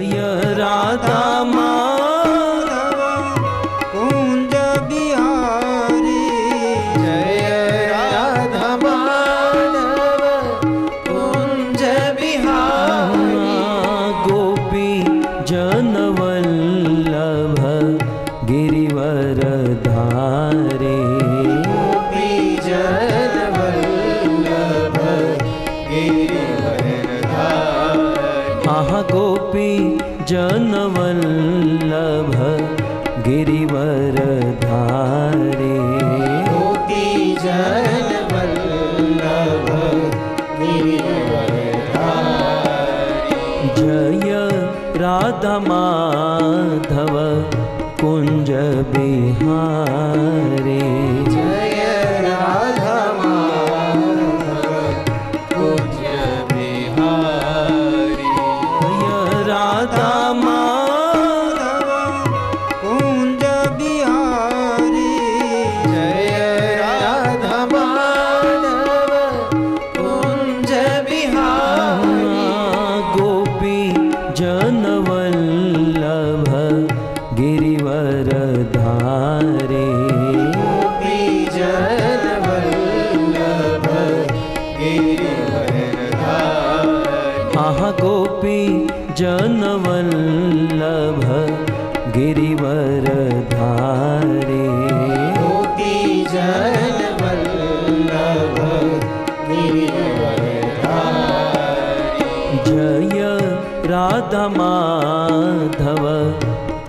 जय राधा माधव कुंज बिहारी, जय राधा माधव कुंज बिहारी। गोपी जनवल्लभ गिरिवर धारे, गोपी जनवल्लभ गिरिवर धारे। आहा गोपी जनवल्लभ गिरिवर धारे, गोपी जनवल्लभ गिरिवर धारे। जय राधा माधव कुंज बिहारे, जय राधा माधव कुंज बिहारी। जय राधा माधव कुंज बिहारी, जय राधा माधव कुंज बिहारी। गोपी जनवल्लभ गिरिवर धारे, गोपी जनवल्लभ गिरिवर धारे। आहा गोपी जनवल्लभ गिरिवर धारे, गोपी जनवल्लभ गिरिवर धारे। जय राधा माधव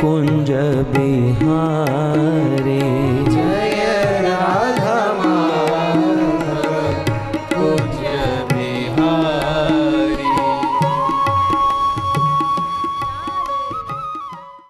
कुंज बिहारे, जय राधा